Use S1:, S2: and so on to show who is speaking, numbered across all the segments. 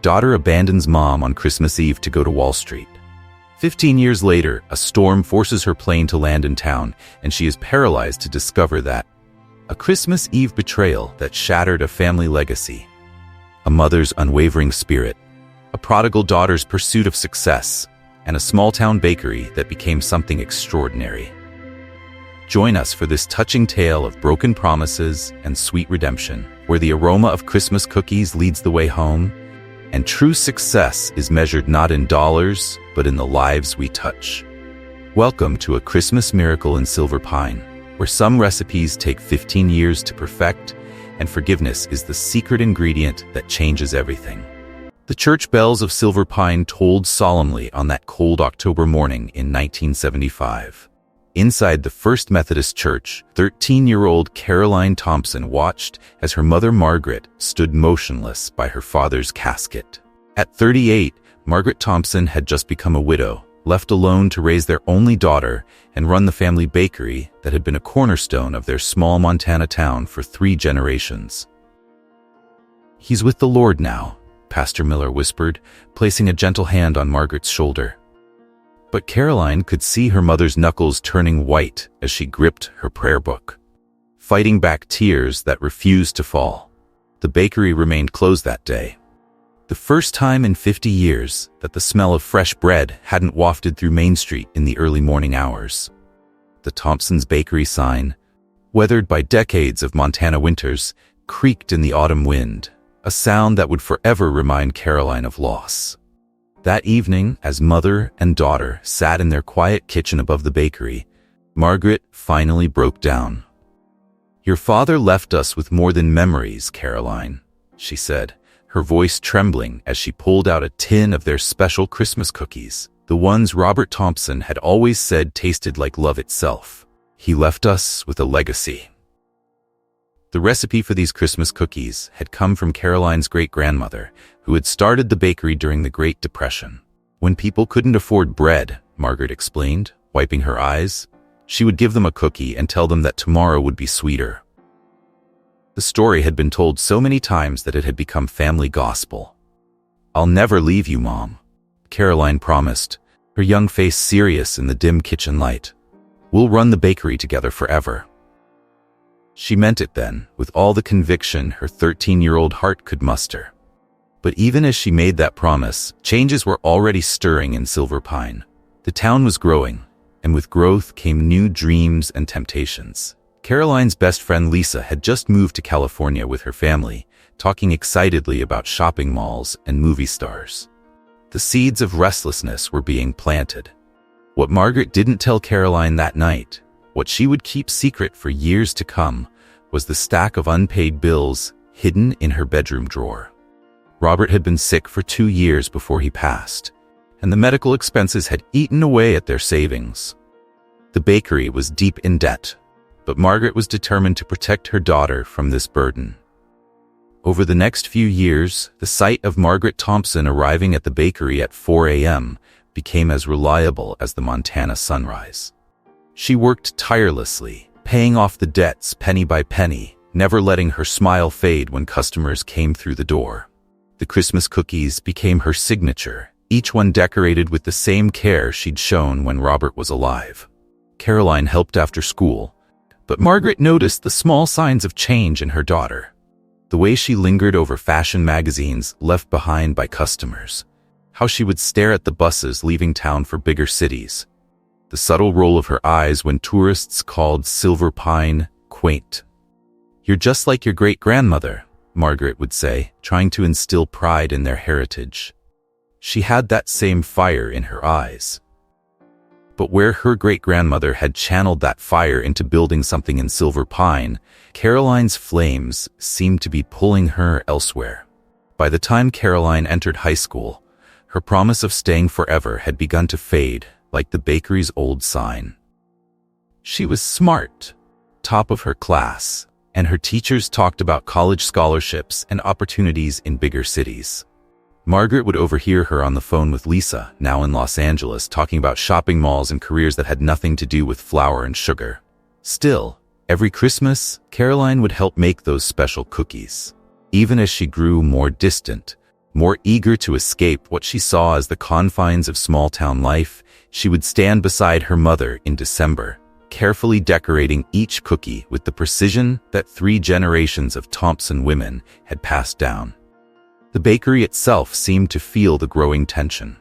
S1: daughter abandons mom on Christmas Eve to go to Wall Street. 15 years later, a storm forces her plane to land in town, and she is paralyzed to discover that a Christmas Eve betrayal that shattered a family legacy, a mother's unwavering spirit, a prodigal daughter's pursuit of success, and a small-town bakery that became something extraordinary. Join us for this touching tale of broken promises and sweet redemption, where the aroma of Christmas cookies leads the way home, and true success is measured not in dollars, but in the lives we touch. Welcome to A Christmas Miracle in Silver Pine, where some recipes take 15 years to perfect, and forgiveness is the secret ingredient that changes everything. The church bells of Silver Pine tolled solemnly on that cold October morning in 1975. Inside the First Methodist Church, 13-year-old Caroline Thompson watched as her mother Margaret stood motionless by her father's casket. At 38, Margaret Thompson had just become a widow, left alone to raise their only daughter and run the family bakery that had been a cornerstone of their small Montana town for 3 generations. "He's with the Lord now," Pastor Miller whispered, placing a gentle hand on Margaret's shoulder. But Caroline could see her mother's knuckles turning white as she gripped her prayer book, fighting back tears that refused to fall. The bakery remained closed that day. The first time in 50 years that the smell of fresh bread hadn't wafted through Main Street in the early morning hours. The Thompson's Bakery sign, weathered by decades of Montana winters, creaked in the autumn wind, a sound that would forever remind Caroline of loss. That evening, as mother and daughter sat in their quiet kitchen above the bakery, Margaret finally broke down. "Your father left us with more than memories, Caroline," she said, her voice trembling as she pulled out a tin of their special Christmas cookies, the ones Robert Thompson had always said tasted like love itself. "He left us with a legacy." The recipe for these Christmas cookies had come from Caroline's great-grandmother, who had started the bakery during the Great Depression. When people couldn't afford bread, Margaret explained, wiping her eyes, she would give them a cookie and tell them that tomorrow would be sweeter. The story had been told so many times that it had become family gospel. "I'll never leave you, Mom," Caroline promised, her young face serious in the dim kitchen light. "We'll run the bakery together forever." She meant it then, with all the conviction her 13-year-old heart could muster. But even as she made that promise, changes were already stirring in Silver Pine. The town was growing, and with growth came new dreams and temptations. Caroline's best friend Lisa had just moved to California with her family, talking excitedly about shopping malls and movie stars. The seeds of restlessness were being planted. What Margaret didn't tell Caroline that night, what she would keep secret for years to come, was the stack of unpaid bills hidden in her bedroom drawer. Robert had been sick for 2 years before he passed, and the medical expenses had eaten away at their savings. The bakery was deep in debt, but Margaret was determined to protect her daughter from this burden. Over the next few years, the sight of Margaret Thompson arriving at the bakery at 4 a.m. became as reliable as the Montana sunrise. She worked tirelessly, paying off the debts penny by penny, never letting her smile fade when customers came through the door. The Christmas cookies became her signature, each one decorated with the same care she'd shown when Robert was alive. Caroline helped after school, but Margaret noticed the small signs of change in her daughter. The way she lingered over fashion magazines left behind by customers, how she would stare at the buses leaving town for bigger cities, the subtle roll of her eyes when tourists called Silver Pine quaint. "You're just like your great-grandmother," Margaret would say, trying to instill pride in their heritage. She had that same fire in her eyes. But where her great-grandmother had channeled that fire into building something in Silver Pine, Caroline's flames seemed to be pulling her elsewhere. By the time Caroline entered high school, her promise of staying forever had begun to fade, like the bakery's old sign. She was smart, top of her class, and her teachers talked about college scholarships and opportunities in bigger cities. Margaret would overhear her on the phone with Lisa, now in Los Angeles, talking about shopping malls and careers that had nothing to do with flour and sugar. Still, every Christmas, Caroline would help make those special cookies. Even as she grew more distant, More eager to escape what she saw as the confines of small-town life, she would stand beside her mother in December, carefully decorating each cookie with the precision that 3 generations of Thompson women had passed down. The bakery itself seemed to feel the growing tension.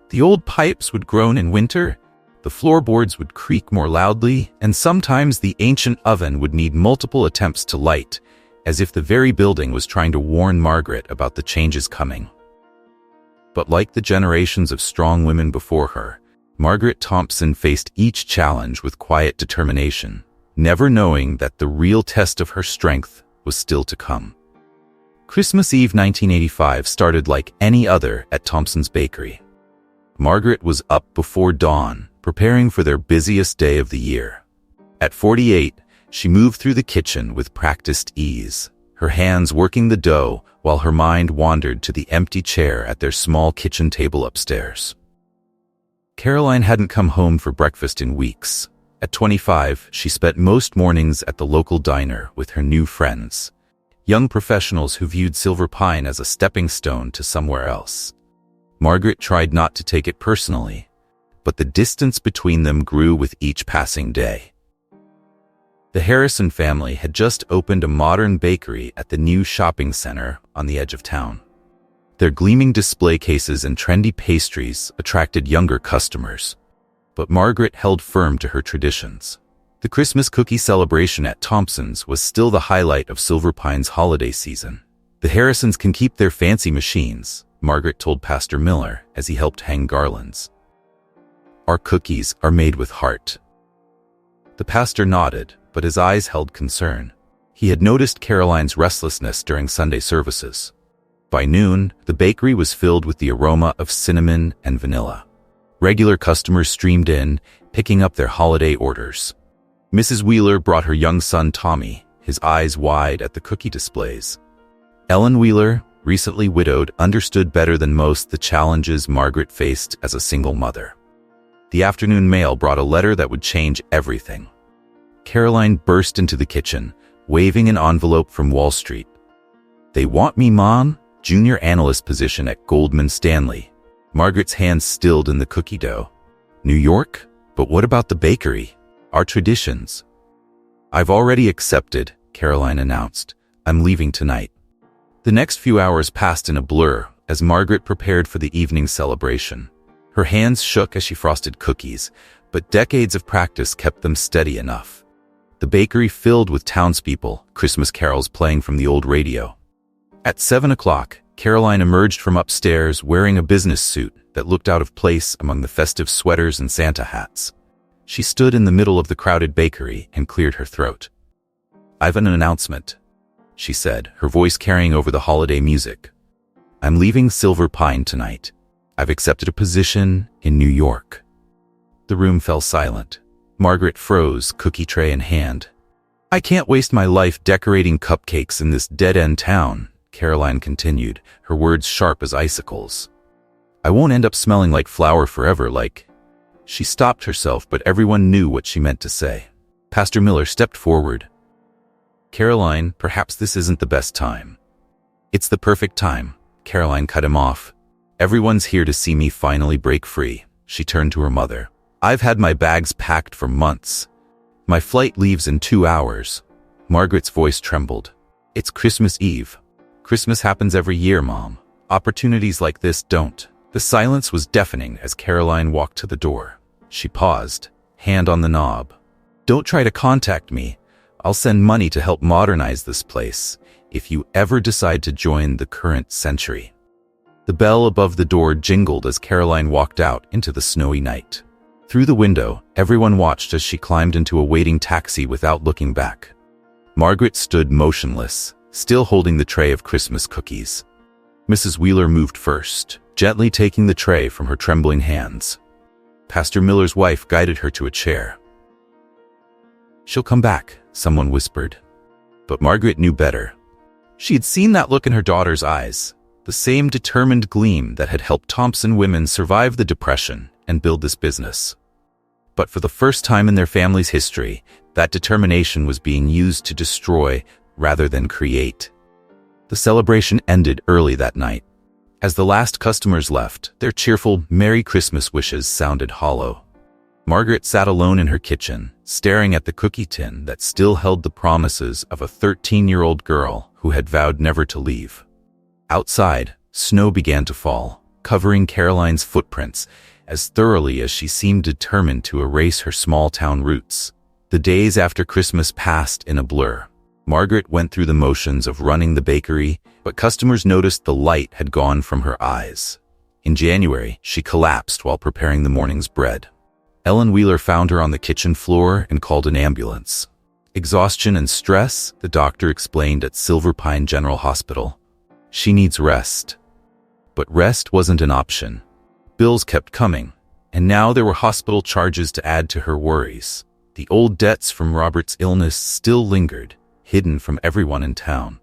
S1: The old pipes would groan in winter, the floorboards would creak more loudly, and sometimes the ancient oven would need multiple attempts to light, as if the very building was trying to warn Margaret about the changes coming. But like the generations of strong women before her, Margaret Thompson faced each challenge with quiet determination, never knowing that the real test of her strength was still to come. Christmas Eve 1985 started like any other at Thompson's Bakery. Margaret was up before dawn, preparing for their busiest day of the year. At 48, she moved through the kitchen with practiced ease, her hands working the dough while her mind wandered to the empty chair at their small kitchen table upstairs. Caroline hadn't come home for breakfast in weeks. At 25, she spent most mornings at the local diner with her new friends, young professionals who viewed Silver Pine as a stepping stone to somewhere else. Margaret tried not to take it personally, but the distance between them grew with each passing day. The Harrison family had just opened a modern bakery at the new shopping center on the edge of town. Their gleaming display cases and trendy pastries attracted younger customers, but Margaret held firm to her traditions. The Christmas cookie celebration at Thompson's was still the highlight of Silver Pine's holiday season. The Harrisons can keep their fancy machines, Margaret told Pastor Miller as he helped hang garlands. Our cookies are made with heart. The pastor nodded, but his eyes held concern. He had noticed Caroline's restlessness during Sunday services. By noon, the bakery was filled with the aroma of cinnamon and vanilla. Regular customers streamed in, picking up their holiday orders. Mrs. Wheeler brought her young son Tommy, his eyes wide at the cookie displays. Ellen Wheeler, recently widowed, understood better than most the challenges Margaret faced as a single mother. The afternoon mail brought a letter that would change everything. Caroline burst into the kitchen, waving an envelope from Wall Street. "They want me, Mom," junior analyst position at Goldman Stanley. Margaret's hands stilled in the cookie dough. "New York? But what about the bakery? Our traditions?" "I've already accepted," Caroline announced. "I'm leaving tonight." The next few hours passed in a blur as Margaret prepared for the evening celebration. Her hands shook as she frosted cookies, but decades of practice kept them steady enough. The bakery filled with townspeople, Christmas carols playing from the old radio. At 7 o'clock, Caroline emerged from upstairs wearing a business suit that looked out of place among the festive sweaters and Santa hats. She stood in the middle of the crowded bakery and cleared her throat. "I've an announcement," she said, her voice carrying over the holiday music. "I'm leaving Silver Pine tonight. I've accepted a position in New York." The room fell silent. Margaret froze, cookie tray in hand. "I can't waste my life decorating cupcakes in this dead-end town," Caroline continued, her words sharp as icicles. "I won't end up smelling like flour forever, like—" She stopped herself, but everyone knew what she meant to say. Pastor Miller stepped forward. "Caroline, perhaps this isn't the best time." "It's the perfect time," Caroline cut him off. "Everyone's here to see me finally break free." She turned to her mother. "I've had my bags packed for months. My flight leaves in 2 hours. Margaret's voice trembled. "It's Christmas Eve. Christmas happens every year, Mom. Opportunities like this don't." The silence was deafening as Caroline walked to the door. She paused, hand on the knob. "Don't try to contact me. I'll send money to help modernize this place if you ever decide to join the current century." The bell above the door jingled as Caroline walked out into the snowy night. Through the window, everyone watched as she climbed into a waiting taxi without looking back. Margaret stood motionless, still holding the tray of Christmas cookies. Mrs. Wheeler moved first, gently taking the tray from her trembling hands. Pastor Miller's wife guided her to a chair. "She'll come back," someone whispered. But Margaret knew better. She had seen that look in her daughter's eyes, the same determined gleam that had helped Thompson women survive the Depression and build this business. But for the first time in their family's history, that determination was being used to destroy rather than create. The celebration ended early that night. As the last customers left, their cheerful Merry Christmas wishes sounded hollow. Margaret sat alone in her kitchen, staring at the cookie tin that still held the promises of a 13-year-old girl who had vowed never to leave. Outside, snow began to fall, covering Caroline's footprints as thoroughly as she seemed determined to erase her small-town roots. The days after Christmas passed in a blur. Margaret went through the motions of running the bakery, but customers noticed the light had gone from her eyes. In January, she collapsed while preparing the morning's bread. Ellen Wheeler found her on the kitchen floor and called an ambulance. Exhaustion and stress, the doctor explained at Silver Pine General Hospital. She needs rest. But rest wasn't an option. Bills kept coming, and now there were hospital charges to add to her worries. The old debts from Robert's illness still lingered, hidden from everyone in town.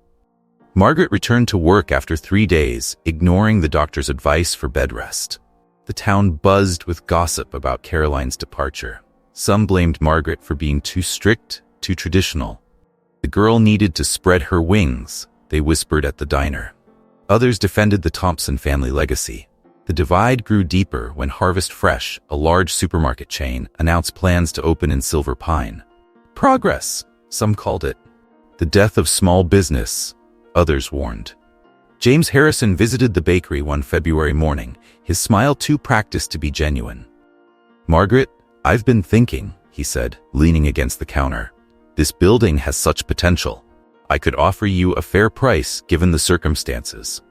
S1: Margaret returned to work after 3 days, ignoring the doctor's advice for bed rest. The town buzzed with gossip about Caroline's departure. Some blamed Margaret for being too strict, too traditional. The girl needed to spread her wings, they whispered at the diner. Others defended the Thompson family legacy. The divide grew deeper when Harvest Fresh, a large supermarket chain, announced plans to open in Silver Pine. Progress, some called it. The death of small business, others warned. James Harrison visited the bakery one February morning, his smile too practiced to be genuine. Margaret, I've been thinking, he said, leaning against the counter. This building has such potential. I could offer you a fair price given the circumstances.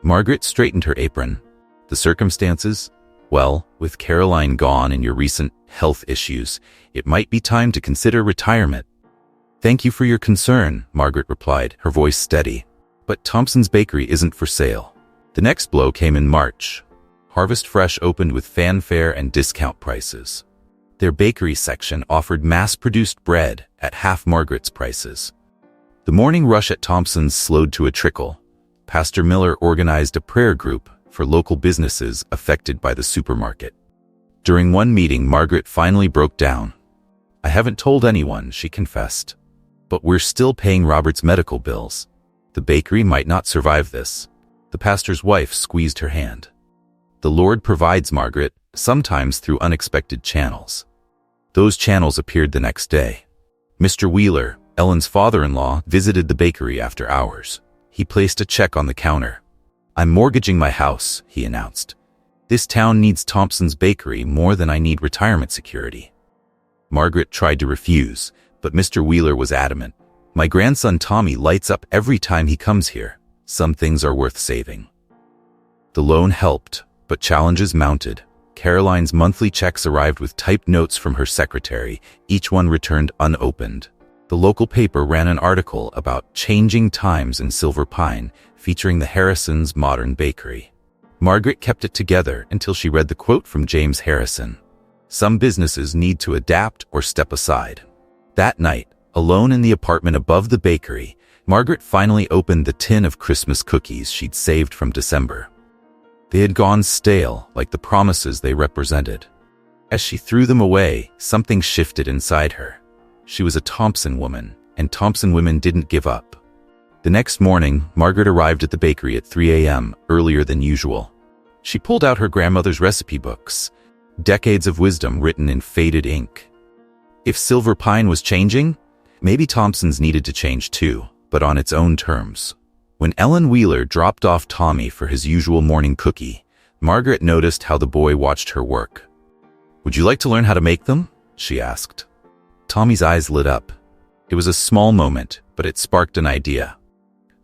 S1: Margaret straightened her apron. The circumstances? Well, with Caroline gone and your recent health issues, it might be time to consider retirement. Thank you for your concern, Margaret replied, her voice steady. But Thompson's Bakery isn't for sale. The next blow came in March. Harvest Fresh opened with fanfare and discount prices. Their bakery section offered mass-produced bread at half Margaret's prices. The morning rush at Thompson's slowed to a trickle. Pastor Miller organized a prayer group for local businesses affected by the supermarket. During one meeting, Margaret finally broke down. I haven't told anyone, she confessed. But we're still paying Robert's medical bills. The bakery might not survive this. The pastor's wife squeezed her hand. The Lord provides, Margaret, sometimes through unexpected channels. Those channels appeared the next day. Mr. Wheeler, Ellen's father-in-law, visited the bakery after hours. He placed a check on the counter. I'm mortgaging my house, he announced. This town needs Thompson's Bakery more than I need retirement security. Margaret tried to refuse, but Mr. Wheeler was adamant. My grandson Tommy lights up every time he comes here. Some things are worth saving. The loan helped, but challenges mounted. Caroline's monthly checks arrived with typed notes from her secretary, each one returned unopened. The local paper ran an article about changing times in Silver Pine, featuring the Harrisons' modern bakery. Margaret kept it together until she read the quote from James Harrison. Some businesses need to adapt or step aside. That night, alone in the apartment above the bakery, Margaret finally opened the tin of Christmas cookies she'd saved from December. They had gone stale, like the promises they represented. As she threw them away, something shifted inside her. She was a Thompson woman, and Thompson women didn't give up. The next morning, Margaret arrived at the bakery at 3 a.m., earlier than usual. She pulled out her grandmother's recipe books, decades of wisdom written in faded ink. If Silver Pine was changing, maybe Thompson's needed to change too, but on its own terms. When Ellen Wheeler dropped off Tommy for his usual morning cookie, Margaret noticed how the boy watched her work. Would you like to learn how to make them? She asked. Tommy's eyes lit up. It was a small moment, but it sparked an idea.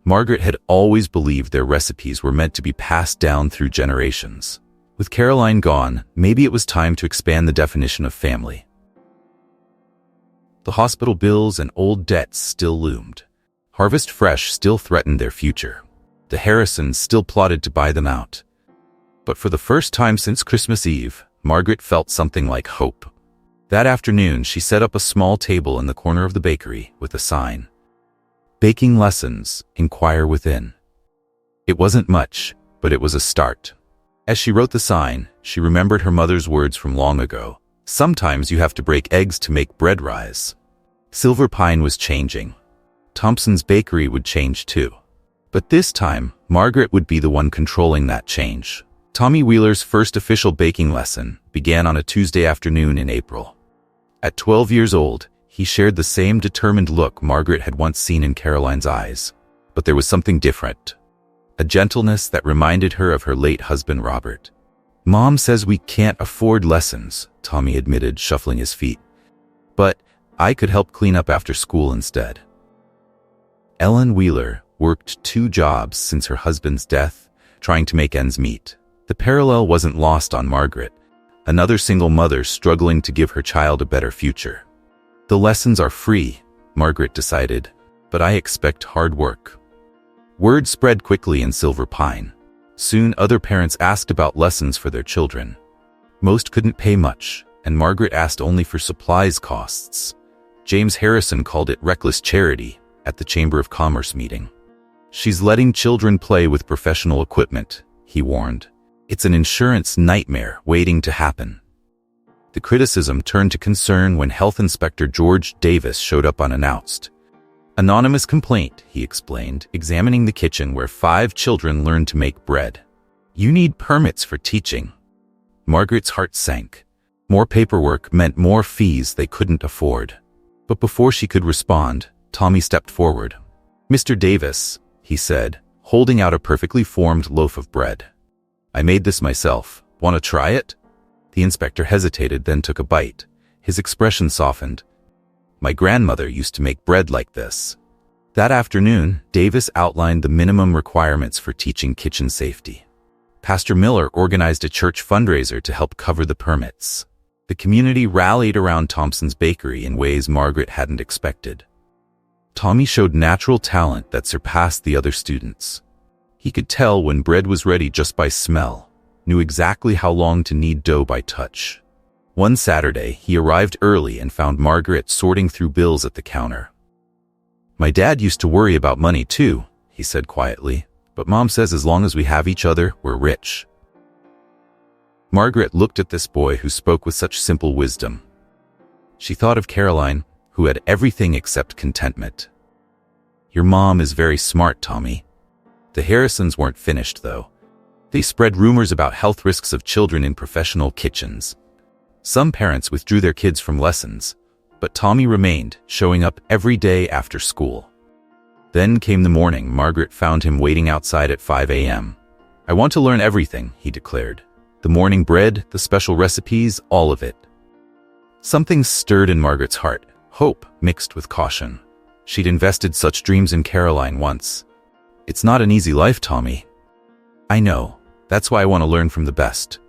S1: Margaret had always believed their recipes were meant to be passed down through generations. With Caroline gone, maybe it was time to expand the definition of family. The hospital bills and old debts still loomed. Harvest Fresh still threatened their future. The Harrisons still plotted to buy them out. But for the first time since Christmas Eve, Margaret felt something like hope. That afternoon, she set up a small table in the corner of the bakery with a sign. Baking lessons, inquire within. It wasn't much, but it was a start. As she wrote the sign, she remembered her mother's words from long ago. Sometimes you have to break eggs to make bread rise. Silver Pine was changing. Thompson's Bakery would change too. But this time, Margaret would be the one controlling that change. Tommy Wheeler's first official baking lesson began on a Tuesday afternoon in April. At 12 years old, he shared the same determined look Margaret had once seen in Caroline's eyes. But there was something different. A gentleness that reminded her of her late husband, Robert. "Mom says we can't afford lessons," Tommy admitted, shuffling his feet. "But I could help clean up after school instead." Ellen Wheeler worked 2 jobs since her husband's death, trying to make ends meet. The parallel wasn't lost on Margaret, another single mother struggling to give her child a better future. "The lessons are free," Margaret decided, "but I expect hard work." Word spread quickly in Silver Pine. Soon other parents asked about lessons for their children. Most couldn't pay much, and Margaret asked only for supplies costs. James Harrison called it reckless charity at the Chamber of Commerce meeting. "She's letting children play with professional equipment," he warned. "It's an insurance nightmare waiting to happen." The criticism turned to concern when Health Inspector George Davis showed up unannounced. "Anonymous complaint," he explained, examining the kitchen where 5 children learned to make bread. "You need permits for teaching." Margaret's heart sank. More paperwork meant more fees they couldn't afford. But before she could respond, Tommy stepped forward. "Mr. Davis," he said, holding out a perfectly formed loaf of bread. "I made this myself. Want to try it?" The inspector hesitated, then took a bite. His expression softened. "My grandmother used to make bread like this." That afternoon, Davis outlined the minimum requirements for teaching kitchen safety. Pastor Miller organized a church fundraiser to help cover the permits. The community rallied around Thompson's bakery in ways Margaret hadn't expected. Tommy showed natural talent that surpassed the other students. He could tell when bread was ready just by smell, knew exactly how long to knead dough by touch. One Saturday, he arrived early and found Margaret sorting through bills at the counter. "My dad used to worry about money too," he said quietly, "but Mom says as long as we have each other, we're rich." Margaret looked at this boy who spoke with such simple wisdom. She thought of Caroline, who had everything except contentment. "Your mom is very smart, Tommy." The Harrisons weren't finished, though. They spread rumors about health risks of children in professional kitchens. Some parents withdrew their kids from lessons, but Tommy remained, showing up every day after school. Then came the morning Margaret found him waiting outside at 5 a.m. "I want to learn everything," he declared. "The morning bread, the special recipes, all of it." Something stirred in Margaret's heart, hope mixed with caution. She'd invested such dreams in Caroline once. "It's not an easy life, Tommy." "I know. That's why I want to learn from the best."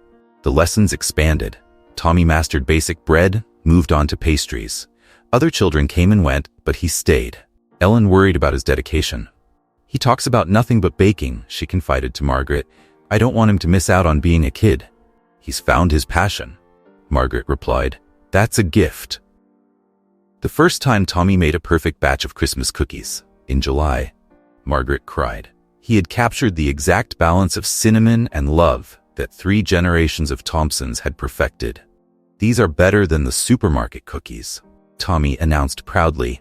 S1: The lessons expanded. Tommy mastered basic bread, moved on to pastries. Other children came and went, but he stayed. Ellen worried about his dedication. "He talks about nothing but baking," she confided to Margaret. "I don't want him to miss out on being a kid." "He's found his passion," Margaret replied. "That's a gift." The first time Tommy made a perfect batch of Christmas cookies, in July, Margaret cried. He had captured the exact balance of cinnamon and love that 3 generations of Thompsons had perfected. "These are better than the supermarket cookies," Tommy announced proudly.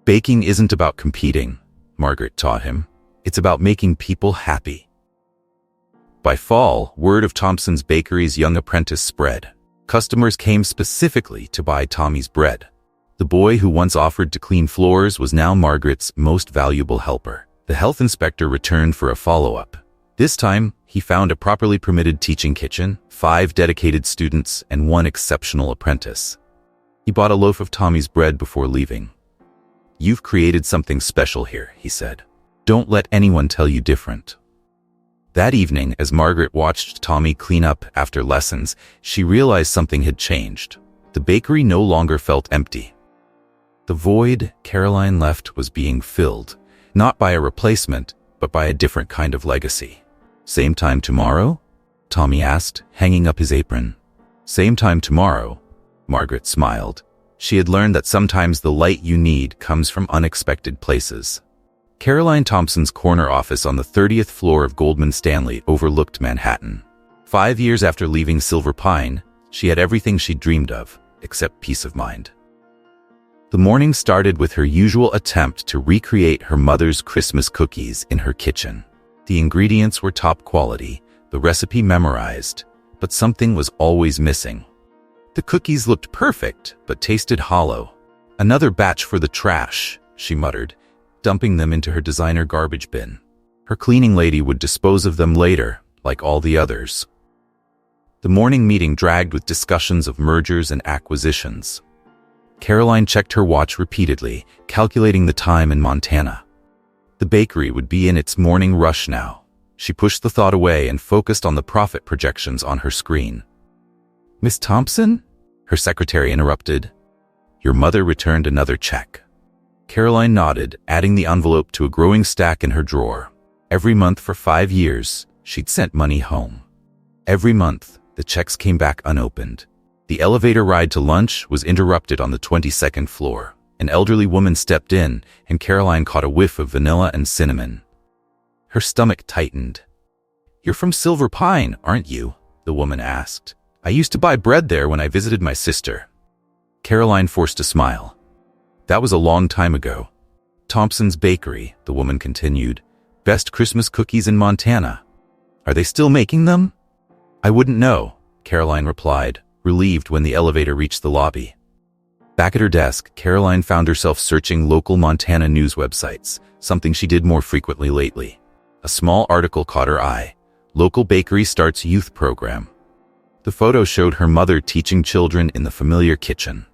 S1: "Baking isn't about competing," Margaret taught him. "It's about making people happy." By fall, word of Thompson's bakery's young apprentice spread. Customers came specifically to buy Tommy's bread. The boy who once offered to clean floors was now Margaret's most valuable helper. The health inspector returned for a follow-up. This time, he found a properly permitted teaching kitchen, 5 dedicated students, and 1 exceptional apprentice. He bought a loaf of Tommy's bread before leaving. "You've created something special here," he said. "Don't let anyone tell you different." That evening, as Margaret watched Tommy clean up after lessons, she realized something had changed. The bakery no longer felt empty. The void Caroline left was being filled, not by a replacement, but by a different kind of legacy. "Same time tomorrow?" Tommy asked, hanging up his apron. "Same time tomorrow," Margaret smiled. She had learned that sometimes the light you need comes from unexpected places. Caroline Thompson's corner office on the 30th floor of Goldman Stanley overlooked Manhattan. 5 years after leaving Silver Pine, she had everything she'd dreamed of, except peace of mind. The morning started with her usual attempt to recreate her mother's Christmas cookies in her kitchen. The ingredients were top quality, the recipe memorized, but something was always missing. The cookies looked perfect, but tasted hollow. "Another batch for the trash," she muttered, dumping them into her designer garbage bin. Her cleaning lady would dispose of them later, like all the others. The morning meeting dragged with discussions of mergers and acquisitions. Caroline checked her watch repeatedly, calculating the time in Montana. The bakery would be in its morning rush now. She pushed the thought away and focused on the profit projections on her screen. "Miss Thompson?" her secretary interrupted. "Your mother returned another check." Caroline nodded, adding the envelope to a growing stack in her drawer. Every month for 5 years, she'd sent money home. Every month, the checks came back unopened. The elevator ride to lunch was interrupted on the 22nd floor. An elderly woman stepped in, and Caroline caught a whiff of vanilla and cinnamon. Her stomach tightened. "You're from Silver Pine, aren't you?" the woman asked. "I used to buy bread there when I visited my sister." Caroline forced a smile. "That was a long time ago." "Thompson's Bakery," the woman continued. "Best Christmas cookies in Montana. Are they still making them?" "I wouldn't know," Caroline replied, relieved when the elevator reached the lobby. Back at her desk, Caroline found herself searching local Montana news websites, something she did more frequently lately. A small article caught her eye. "Local bakery starts youth program." The photo showed her mother teaching children in the familiar kitchen.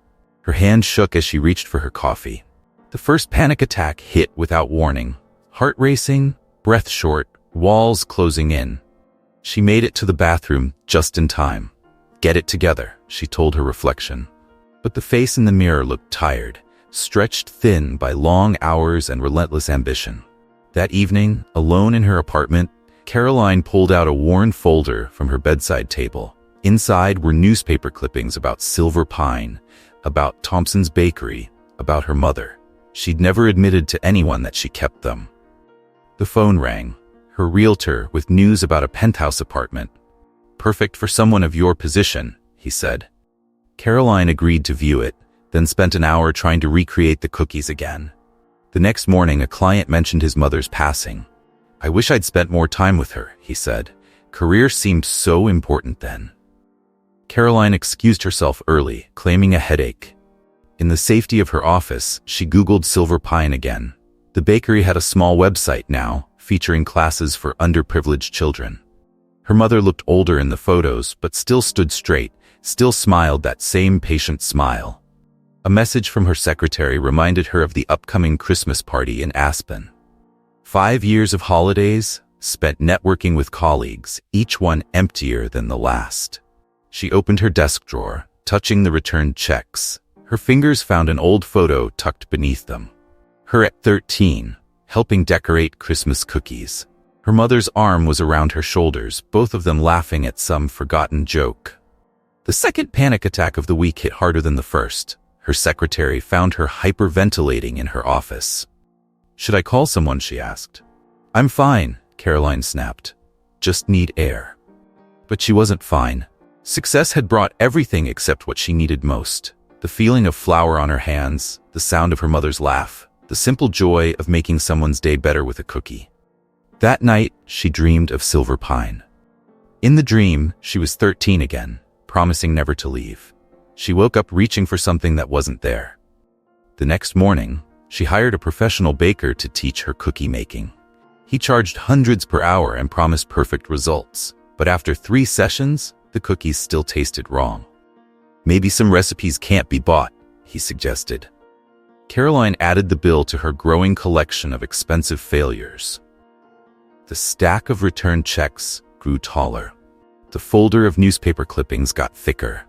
S1: Her hand shook as she reached for her coffee. The first panic attack hit without warning. Heart racing, breath short, walls closing in. She made it to the bathroom just in time. "Get it together," she told her reflection. But the face in the mirror looked tired, stretched thin by long hours and relentless ambition. That evening, alone in her apartment, Caroline pulled out a worn folder from her bedside table. Inside were newspaper clippings about Silver Pine, about Thompson's Bakery, about her mother. She'd never admitted to anyone that she kept them. The phone rang. Her realtor with news about a penthouse apartment. "Perfect for someone of your position," he said. Caroline agreed to view it, then spent an hour trying to recreate the cookies again. The next morning, a client mentioned his mother's passing. "I wish I'd spent more time with her," he said. "Career seemed so important then." Caroline excused herself early, claiming a headache. In the safety of her office, she Googled Silver Pine again. The bakery had a small website now, featuring classes for underprivileged children. Her mother looked older in the photos, but still stood straight, still smiled that same patient smile. A message from her secretary reminded her of the upcoming Christmas party in Aspen. 5 years of holidays, spent networking with colleagues, each one emptier than the last. She opened her desk drawer, touching the returned checks. Her fingers found an old photo tucked beneath them. Her at 13, helping decorate Christmas cookies. Her mother's arm was around her shoulders, both of them laughing at some forgotten joke. The second panic attack of the week hit harder than the first. Her secretary found her hyperventilating in her office. "Should I call someone?" she asked. "I'm fine," Caroline snapped. "Just need air." But she wasn't fine. Success had brought everything except what she needed most. The feeling of flour on her hands, the sound of her mother's laugh, the simple joy of making someone's day better with a cookie. That night, she dreamed of Silver Pine. In the dream, she was 13 again, promising never to leave. She woke up reaching for something that wasn't there. The next morning, she hired a professional baker to teach her cookie making. He charged hundreds per hour and promised perfect results. But after 3 sessions, the cookies still tasted wrong. "Maybe some recipes can't be bought," he suggested. Caroline added the bill to her growing collection of expensive failures. The stack of returned checks grew taller. The folder of newspaper clippings got thicker.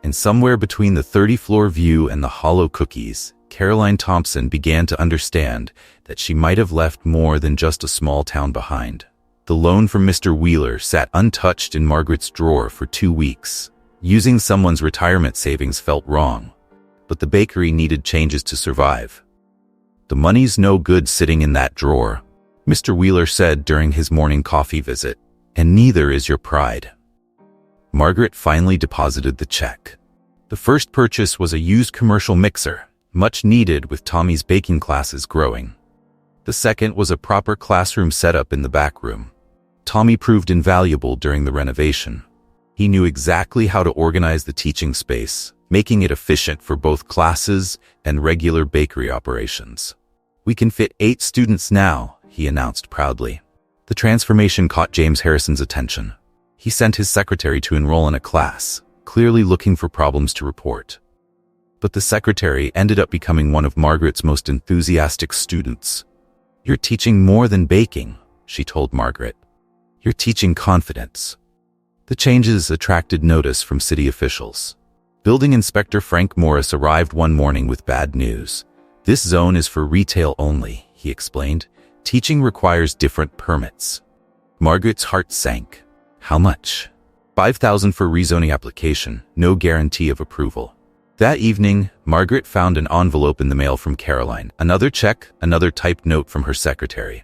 S1: And somewhere between the 30-floor view and the hollow cookies, Caroline Thompson began to understand that she might have left more than just a small town behind. The loan from Mr. Wheeler sat untouched in Margaret's drawer for 2 weeks. Using someone's retirement savings felt wrong, but the bakery needed changes to survive. "The money's no good sitting in that drawer," Mr. Wheeler said during his morning coffee visit, "and neither is your pride." Margaret finally deposited the check. The first purchase was a used commercial mixer, much needed with Tommy's baking classes growing. The second was a proper classroom setup in the back room. Tommy proved invaluable during the renovation. He knew exactly how to organize the teaching space, making it efficient for both classes and regular bakery operations. "We can fit 8 students now," he announced proudly. The transformation caught James Harrison's attention. He sent his secretary to enroll in a class, clearly looking for problems to report. But the secretary ended up becoming one of Margaret's most enthusiastic students. "You're teaching more than baking," she told Margaret. "You're teaching confidence." The changes attracted notice from city officials. Building Inspector Frank Morris arrived one morning with bad news. "This zone is for retail only," he explained. "Teaching requires different permits." Margaret's heart sank. "How much?" $5,000 for rezoning application, no guarantee of approval. That evening, Margaret found an envelope in the mail from Caroline. Another check, another typed note from her secretary.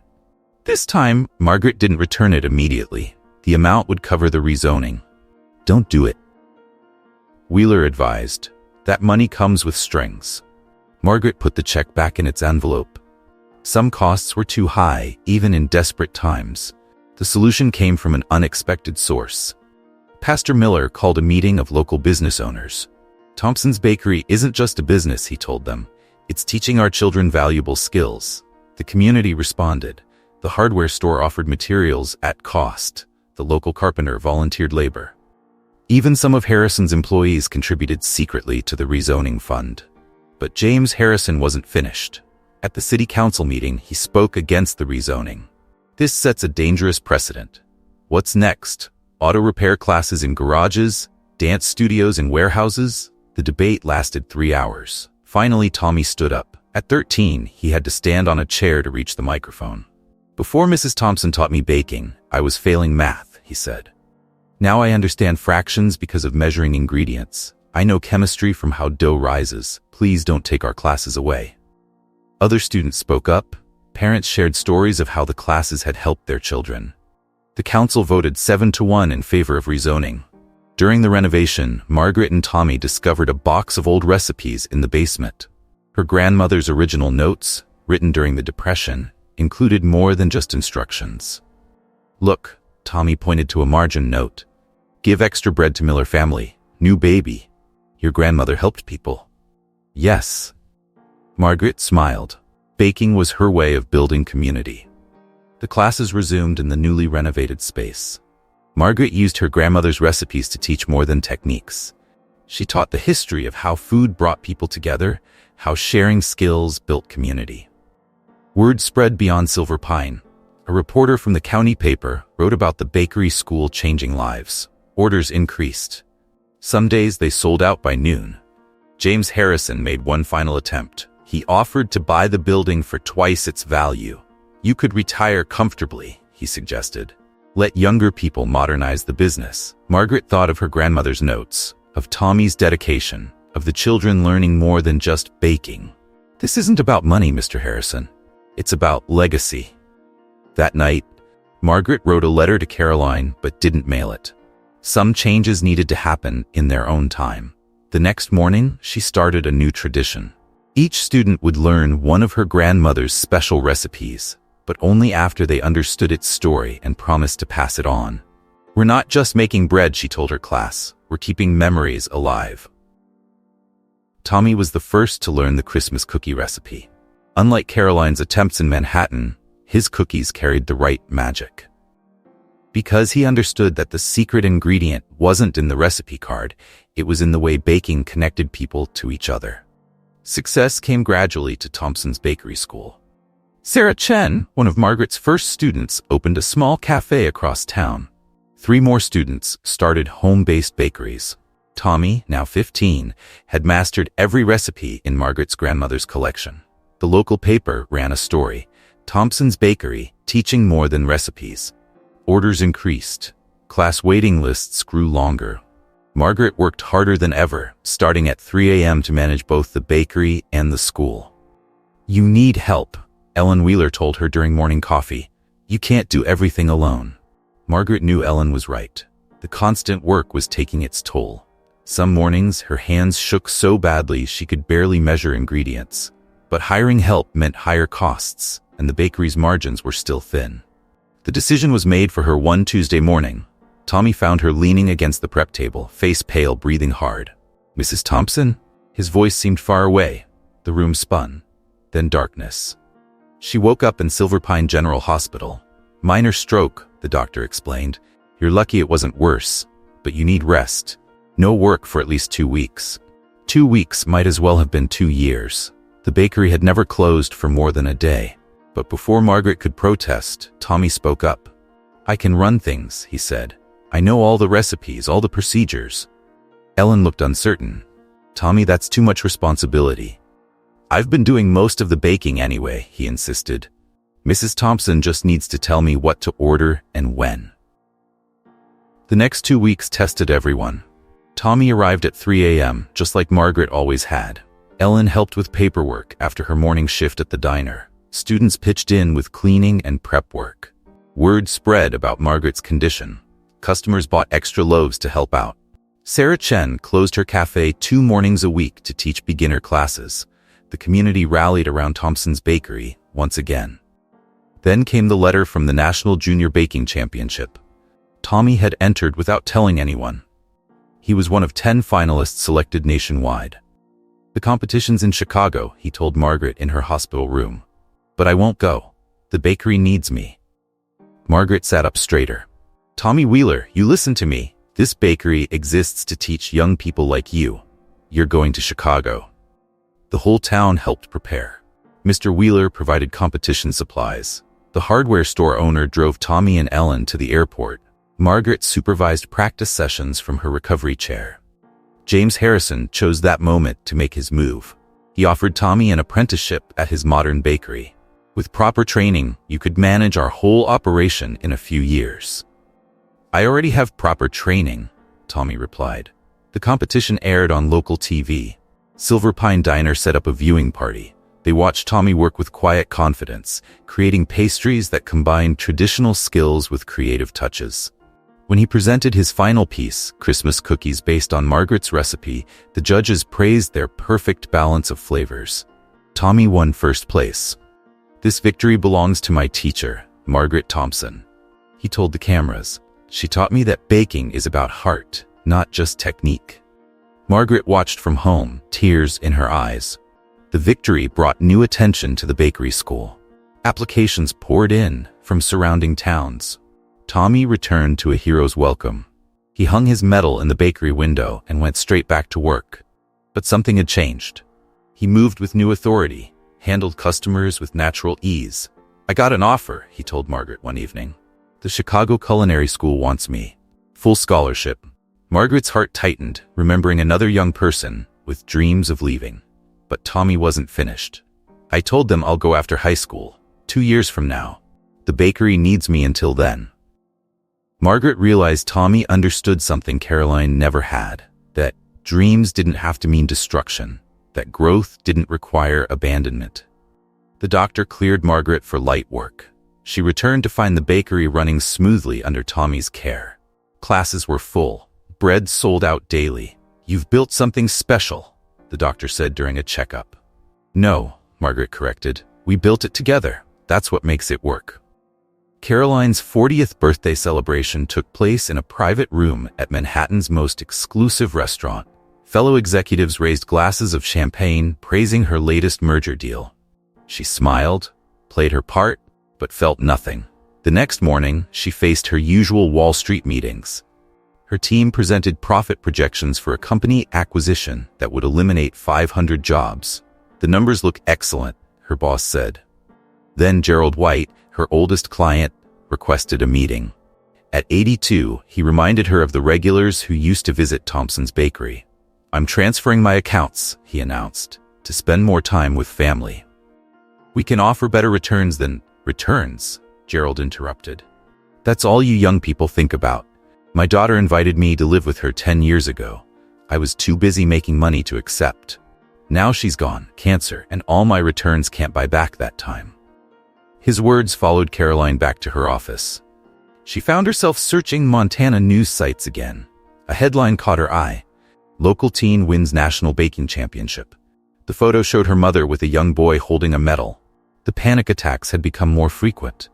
S1: This time, Margaret didn't return it immediately. The amount would cover the rezoning. "Don't do it," Wheeler advised. "That money comes with strings." Margaret put the check back in its envelope. Some costs were too high, even in desperate times. The solution came from an unexpected source. Pastor Miller called a meeting of local business owners. "Thompson's Bakery isn't just a business," he told them. "It's teaching our children valuable skills." The community responded. The hardware store offered materials at cost. The local carpenter volunteered labor. Even some of Harrison's employees contributed secretly to the rezoning fund. But James Harrison wasn't finished. At the city council meeting, he spoke against the rezoning. "This sets a dangerous precedent. What's next? Auto repair classes in garages? Dance studios in warehouses?" The debate lasted 3 hours. Finally, Tommy stood up. At 13, he had to stand on a chair to reach the microphone. "Before Mrs. Thompson taught me baking, I was failing math," he said. "Now I understand fractions because of measuring ingredients. I know chemistry from how dough rises. Please don't take our classes away." Other students spoke up. Parents shared stories of how the classes had helped their children. The council voted 7-1 in favor of rezoning. During the renovation, Margaret and Tommy discovered a box of old recipes in the basement. Her grandmother's original notes, written during the Depression, included more than just instructions. "Look," Tommy pointed to a margin note. "Give extra bread to Miller family. New baby. Your grandmother helped people." "Yes." Margaret smiled. Baking was her way of building community. The classes resumed in the newly renovated space. Margaret used her grandmother's recipes to teach more than techniques. She taught the history of how food brought people together, how sharing skills built community. Word spread beyond Silver Pine. A reporter from the county paper wrote about the bakery school changing lives. Orders increased. Some days they sold out by noon. James Harrison made one final attempt. He offered to buy the building for twice its value. "You could retire comfortably," he suggested. "Let younger people modernize the business." Margaret thought of her grandmother's notes, of Tommy's dedication, of the children learning more than just baking. "This isn't about money, Mr. Harrison. It's about legacy." That night, Margaret wrote a letter to Caroline but didn't mail it. Some changes needed to happen in their own time. The next morning, she started a new tradition. Each student would learn one of her grandmother's special recipes, but only after they understood its story and promised to pass it on. "We're not just making bread," she told her class. "We're keeping memories alive." Tommy was the first to learn the Christmas cookie recipe. Unlike Caroline's attempts in Manhattan, his cookies carried the right magic. Because he understood that the secret ingredient wasn't in the recipe card, it was in the way baking connected people to each other. Success came gradually to Thompson's Bakery School. Sarah Chen, one of Margaret's first students, opened a small cafe across town. 3 more students started home-based bakeries. Tommy, now 15, had mastered every recipe in Margaret's grandmother's collection. The local paper ran a story, "Thompson's Bakery, teaching more than recipes." Orders increased. Class waiting lists grew longer. Margaret worked harder than ever, starting at 3 a.m. to manage both the bakery and the school. "You need help," Ellen Wheeler told her during morning coffee. "You can't do everything alone." Margaret knew Ellen was right. The constant work was taking its toll. Some mornings, her hands shook so badly she could barely measure ingredients. But hiring help meant higher costs, and the bakery's margins were still thin. The decision was made for her one Tuesday morning. Tommy found her leaning against the prep table, face pale, breathing hard. "Mrs. Thompson?" His voice seemed far away. The room spun. Then darkness. She woke up in Silver Pine General Hospital. "Minor stroke," the doctor explained. "You're lucky it wasn't worse, but you need rest. No work for at least 2 weeks. 2 weeks might as well have been 2 years. The bakery had never closed for more than a day. But before Margaret could protest, Tommy spoke up. "I can run things," he said. "I know all the recipes, all the procedures." Ellen looked uncertain. "Tommy, that's too much responsibility." "I've been doing most of the baking anyway," he insisted. "Mrs. Thompson just needs to tell me what to order and when." The next 2 weeks tested everyone. Tommy arrived at 3 a.m., just like Margaret always had. Ellen helped with paperwork after her morning shift at the diner. Students pitched in with cleaning and prep work. Word spread about Margaret's condition. Customers bought extra loaves to help out. Sarah Chen closed her cafe 2 mornings a week to teach beginner classes. The community rallied around Thompson's Bakery once again. Then came the letter from the National Junior Baking Championship. Tommy had entered without telling anyone. He was one of 10 finalists selected nationwide. "The competition's in Chicago," he told Margaret in her hospital room. "But I won't go. The bakery needs me." Margaret sat up straighter. "Tommy Wheeler, you listen to me. This bakery exists to teach young people like you. You're going to Chicago." The whole town helped prepare. Mr. Wheeler provided competition supplies. The hardware store owner drove Tommy and Ellen to the airport. Margaret supervised practice sessions from her recovery chair. James Harrison chose that moment to make his move. He offered Tommy an apprenticeship at his modern bakery. "With proper training, you could manage our whole operation in a few years." "I already have proper training," Tommy replied. The competition aired on local TV. Silver Pine Diner set up a viewing party. They watched Tommy work with quiet confidence, creating pastries that combined traditional skills with creative touches. When he presented his final piece, Christmas cookies based on Margaret's recipe, the judges praised their perfect balance of flavors. Tommy won first place. "This victory belongs to my teacher, Margaret Thompson," he told the cameras. "She taught me that baking is about heart, not just technique." Margaret watched from home, tears in her eyes. The victory brought new attention to the bakery school. Applications poured in from surrounding towns. Tommy returned to a hero's welcome. He hung his medal in the bakery window and went straight back to work. But something had changed. He moved with new authority, handled customers with natural ease. "I got an offer," he told Margaret one evening. "The Chicago Culinary School wants me. Full scholarship." Margaret's heart tightened, remembering another young person with dreams of leaving. But Tommy wasn't finished. "I told them I'll go after high school, 2 years from now. The bakery needs me until then." Margaret realized Tommy understood something Caroline never had, that dreams didn't have to mean destruction, that growth didn't require abandonment. The doctor cleared Margaret for light work. She returned to find the bakery running smoothly under Tommy's care. Classes were full. Bread sold out daily. "You've built something special," the doctor said during a checkup. "No," Margaret corrected. "We built it together. That's what makes it work." Caroline's 40th birthday celebration took place in a private room at Manhattan's most exclusive restaurant. Fellow executives raised glasses of champagne, praising her latest merger deal. She smiled, played her part, but felt nothing. The next morning, she faced her usual Wall Street meetings. Her team presented profit projections for a company acquisition that would eliminate 500 jobs. "The numbers look excellent," her boss said. Then Gerald White, her oldest client, requested a meeting. At 82, he reminded her of the regulars who used to visit Thompson's Bakery. "I'm transferring my accounts," he announced, "to spend more time with family." "We can offer better returns than—" "Returns," Gerald interrupted. "That's all you young people think about. My daughter invited me to live with her 10 years ago. I was too busy making money to accept. Now she's gone, cancer, and all my returns can't buy back that time." His words followed Caroline back to her office. She found herself searching Montana news sites again. A headline caught her eye. Local teen wins national baking championship. The photo showed her mother with a young boy holding a medal. The panic attacks had become more frequent.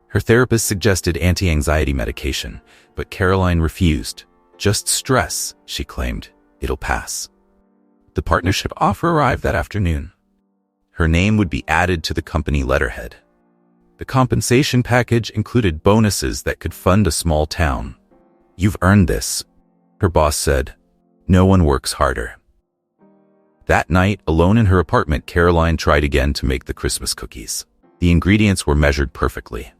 S1: Her therapist suggested anti-anxiety medication, but Caroline refused. Just stress, she claimed. It'll pass. The partnership offer arrived that afternoon. Her name would be added to the company letterhead. The compensation package included bonuses that could fund a small town. "You've earned this," her boss said. "No one works harder." That night, alone in her apartment, Caroline tried again to make the Christmas cookies. The ingredients were measured perfectly.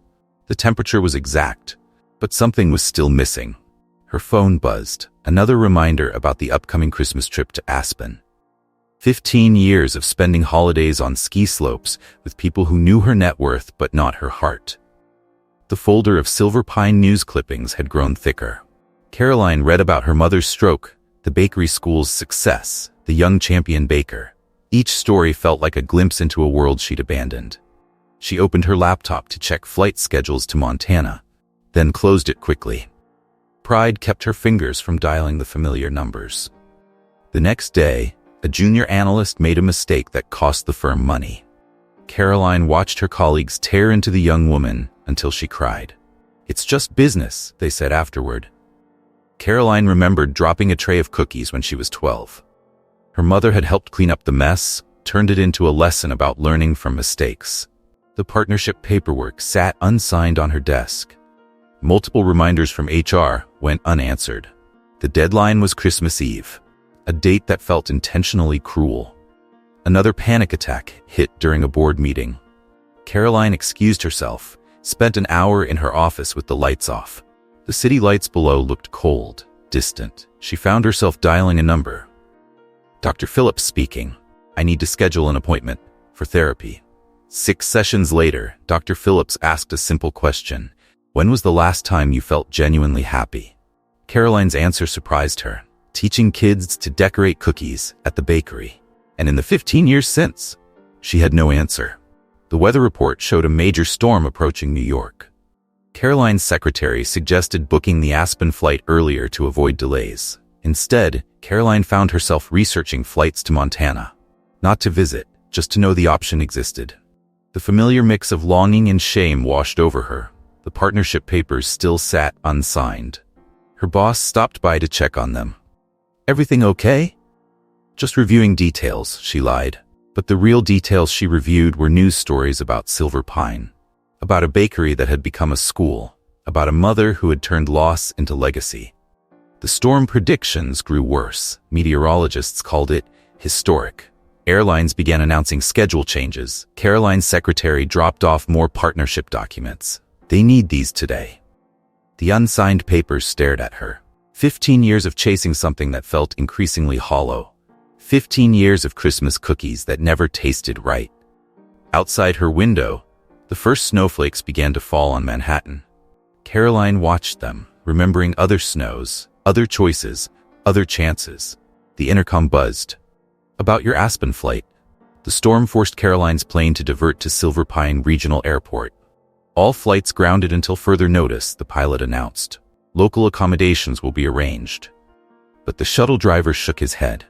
S1: The temperature was exact, but something was still missing. Her phone buzzed, another reminder about the upcoming Christmas trip to Aspen. 15 years of spending holidays on ski slopes with people who knew her net worth but not her heart. The folder of Silver Pine news clippings had grown thicker. Caroline read about her mother's stroke, the bakery school's success, the young champion baker. Each story felt like a glimpse into a world she'd abandoned. She opened her laptop to check flight schedules to Montana, then closed it quickly. Pride kept her fingers from dialing the familiar numbers. The next day, a junior analyst made a mistake that cost the firm money. Caroline watched her colleagues tear into the young woman until she cried. "It's just business," they said afterward. Caroline remembered dropping a tray of cookies when she was 12. Her mother had helped clean up the mess, turned it into a lesson about learning from mistakes. The partnership paperwork sat unsigned on her desk. Multiple reminders from HR went unanswered. The deadline was Christmas Eve, a date that felt intentionally cruel. Another panic attack hit during a board meeting. Caroline excused herself, spent an hour in her office with the lights off. The city lights below looked cold, distant. She found herself dialing a number. "Dr. Phillips speaking. I need to schedule an appointment for therapy." 6 sessions later, Dr. Phillips asked a simple question. "When was the last time you felt genuinely happy?" Caroline's answer surprised her. Teaching kids to decorate cookies at the bakery. And in the 15 years since, she had no answer. The weather report showed a major storm approaching New York. Caroline's secretary suggested booking the Aspen flight earlier to avoid delays. Instead, Caroline found herself researching flights to Montana. Not to visit, just to know the option existed. The familiar mix of longing and shame washed over her. The partnership papers still sat unsigned. Her boss stopped by to check on them. "Everything okay?" "Just reviewing details," she lied. But the real details she reviewed were news stories about Silver Pine, about a bakery that had become a school, about a mother who had turned loss into legacy. The storm predictions grew worse. Meteorologists called it historic. Airlines began announcing schedule changes. Caroline's secretary dropped off more partnership documents. "They need these today." The unsigned papers stared at her. 15 years of chasing something that felt increasingly hollow. 15 years of Christmas cookies that never tasted right. Outside her window, the first snowflakes began to fall on Manhattan. Caroline watched them, remembering other snows, other choices, other chances. The intercom buzzed. "About your Aspen flight." The storm forced Caroline's plane to divert to Silver Pine Regional Airport. All flights grounded until further notice, the pilot announced. Local accommodations will be arranged. But the shuttle driver shook his head.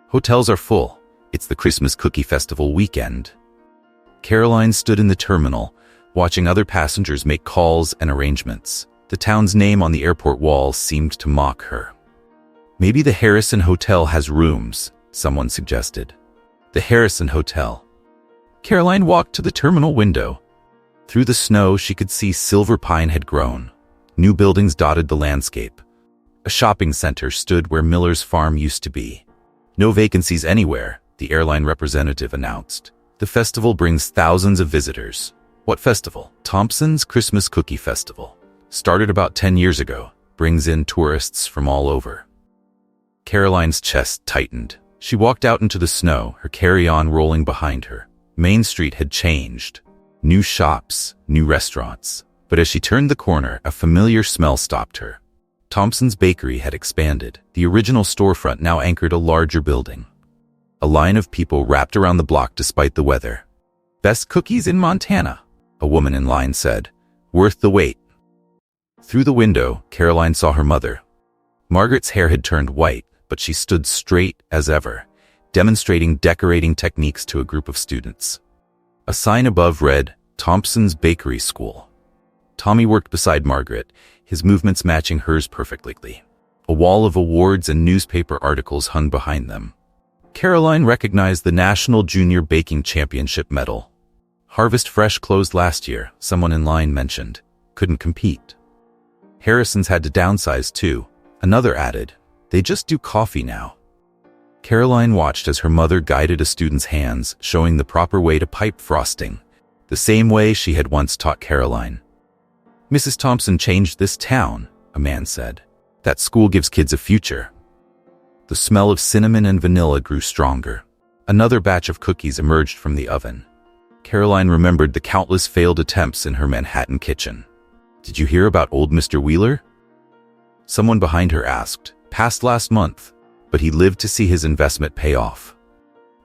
S1: "Hotels are full. It's the Christmas Cookie Festival weekend." Caroline stood in the terminal, watching other passengers make calls and arrangements. The town's name on the airport wall seemed to mock her. "Maybe the Harrison Hotel has rooms," someone suggested. The Harrison Hotel. Caroline walked to the terminal window. Through the snow, she could see Silver Pine had grown. New buildings dotted the landscape. A shopping center stood where Miller's farm used to be. "No vacancies anywhere," the airline representative announced. "The festival brings thousands of visitors." "What festival?" "Thompson's Christmas Cookie Festival. Started about 10 years ago. Brings in tourists from all over." Caroline's chest tightened. She walked out into the snow, her carry-on rolling behind her. Main Street had changed. New shops, new restaurants. But as she turned the corner, a familiar smell stopped her. Thompson's Bakery had expanded. The original storefront now anchored a larger building. A line of people wrapped around the block despite the weather. "Best cookies in Montana," a woman in line said. "Worth the wait." Through the window, Caroline saw her mother. Margaret's hair had turned white, but but she stood straight as ever, demonstrating decorating techniques to a group of students. A sign above read, "Thompson's Bakery School." Tommy worked beside Margaret, his movements matching hers perfectly. A wall of awards and newspaper articles hung behind them. Caroline recognized the National Junior Baking Championship medal. Harvest Fresh closed last year, someone in line mentioned. Couldn't compete. Harrison's had to downsize too. Another added, "They just do coffee now." Caroline watched as her mother guided a student's hands, showing the proper way to pipe frosting, the same way she had once taught Caroline. "Mrs. Thompson changed this town," a man said. "That school gives kids a future." The smell of cinnamon and vanilla grew stronger. Another batch of cookies emerged from the oven. Caroline remembered the countless failed attempts in her Manhattan kitchen. "Did you hear about old Mr. Wheeler?" Someone behind her asked. "Passed last month, but he lived to see his investment pay off."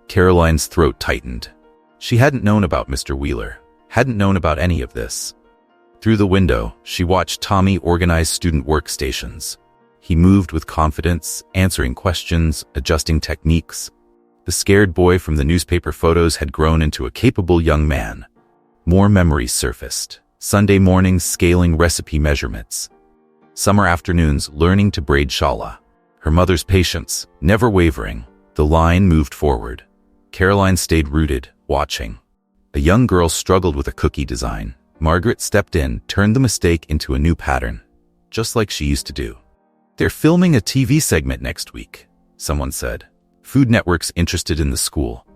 S1: Caroline's throat tightened. She hadn't known about Mr. Wheeler, hadn't known about any of this. Through the window, she watched Tommy organize student workstations. He moved with confidence, answering questions, adjusting techniques. The scared boy from the newspaper photos had grown into a capable young man. More memories surfaced. Sunday mornings scaling recipe measurements. Summer afternoons learning to braid shala. Her mother's patience, never wavering. The line moved forward. Caroline stayed rooted, watching. A young girl struggled with a cookie design. Margaret stepped in, turned the mistake into a new pattern, just like she used to do. "They're filming a TV segment next week," someone said. Food Network's interested in the school.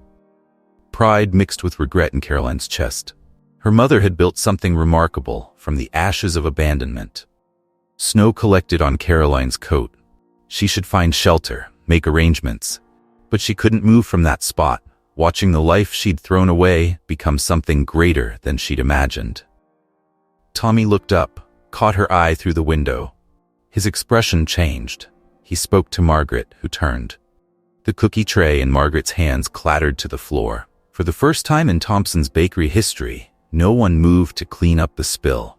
S1: Pride mixed with regret in Caroline's chest. Her mother had built something remarkable from the ashes of abandonment. Snow collected on Caroline's coat. She should find shelter, make arrangements. But she couldn't move from that spot, watching the life she'd thrown away become something greater than she'd imagined. Tommy looked up, caught her eye through the window. His expression changed. He spoke to Margaret, who turned. The cookie tray in Margaret's hands clattered to the floor. For the first time in Thompson's bakery history, no one moved to clean up the spill.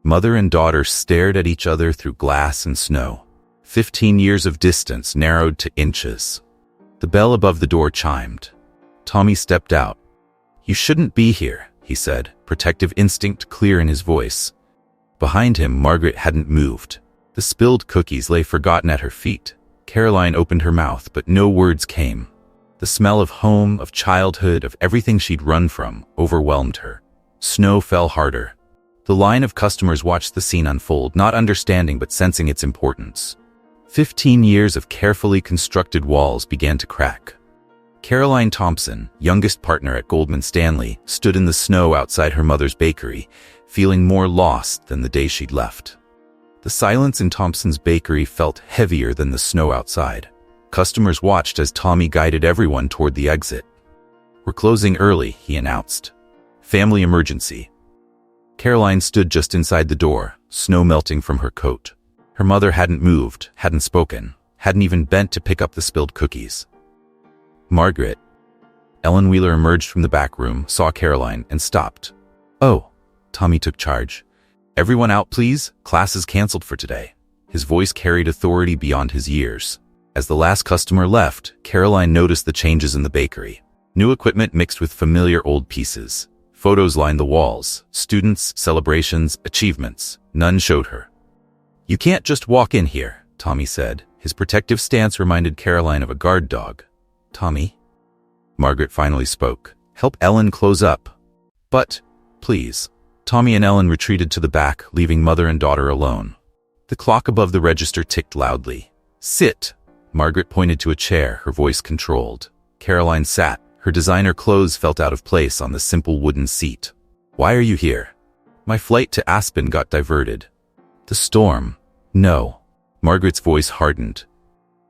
S1: Mother and daughter stared at each other through glass and snow. 15 years of distance narrowed to inches. The bell above the door chimed. Tommy stepped out. "You shouldn't be here," he said, protective instinct clear in his voice. Behind him, Margaret hadn't moved. The spilled cookies lay forgotten at her feet. Caroline opened her mouth, but no words came. The smell of home, of childhood, of everything she'd run from, overwhelmed her. Snow fell harder. The line of customers watched the scene unfold, not understanding but sensing its importance. 15 years of carefully constructed walls began to crack. Caroline Thompson, youngest partner at Goldman Stanley, stood in the snow outside her mother's bakery, feeling more lost than the day she'd left. The silence in Thompson's bakery felt heavier than the snow outside. Customers watched as Tommy guided everyone toward the exit. "We're closing early," he announced. "Family emergency." Caroline stood just inside the door, snow melting from her coat. Her mother hadn't moved, hadn't spoken, hadn't even bent to pick up the spilled cookies. "Margaret." Ellen Wheeler emerged from the back room, saw Caroline, and stopped. "Oh." Tommy took charge. "Everyone out, please. Class is canceled for today." His voice carried authority beyond his years. As the last customer left, Caroline noticed the changes in the bakery. New equipment mixed with familiar old pieces. Photos lined the walls. Students, celebrations, achievements. None showed her. "You can't just walk in here," Tommy said. His protective stance reminded Caroline of a guard dog. "Tommy?" Margaret finally spoke. "Help Ellen close up." "But, please." Tommy and Ellen retreated to the back, leaving mother and daughter alone. The clock above the register ticked loudly. "Sit." Margaret pointed to a chair, her voice controlled. Caroline sat. Her designer clothes felt out of place on the simple wooden seat. "Why are you here?" "My flight to Aspen got diverted." "The storm." "No." Margaret's voice hardened.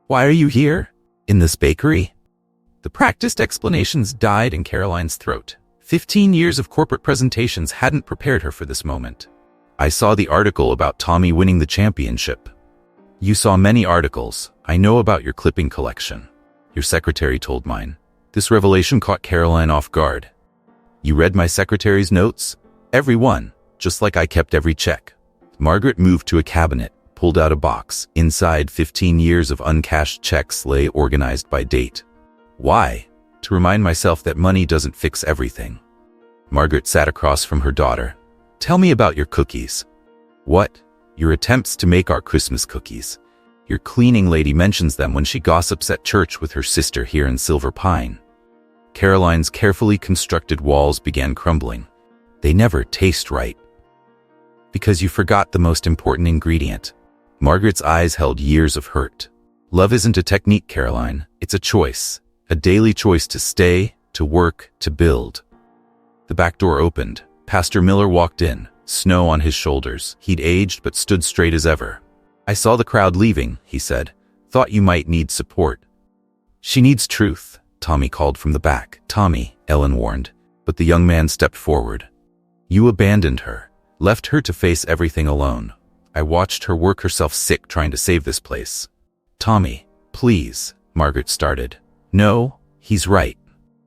S1: "Why are you here? In this bakery?" The practiced explanations died in Caroline's throat. 15 years of corporate presentations hadn't prepared her for this moment. "I saw the article about Tommy winning the championship." "You saw many articles. I know about your clipping collection." "Your secretary told mine." This revelation caught Caroline off guard. "You read my secretary's notes?" "Every one, just like I kept every check." Margaret moved to a cabinet, pulled out a box. Inside, 15 years of uncashed checks lay organized by date. Why? To remind myself that money doesn't fix everything. Margaret sat across from her daughter. Tell me about your cookies. What? Your attempts to make our Christmas cookies. Your cleaning lady mentions them when she gossips at church with her sister here in Silver Pine. Caroline's carefully constructed walls began crumbling. They never taste right. Because you forgot the most important ingredient. Margaret's eyes held years of hurt. Love isn't a technique, Caroline. It's a choice. A daily choice to stay, to work, to build. The back door opened. Pastor Miller walked in, snow on his shoulders. He'd aged but stood straight as ever. I saw the crowd leaving, he said. Thought you might need support. She needs truth, Tommy called from the back. Tommy, Ellen warned, but the young man stepped forward. You abandoned her, left her to face everything alone. I watched her work herself sick trying to save this place. Tommy, please, Margaret started. No, he's right.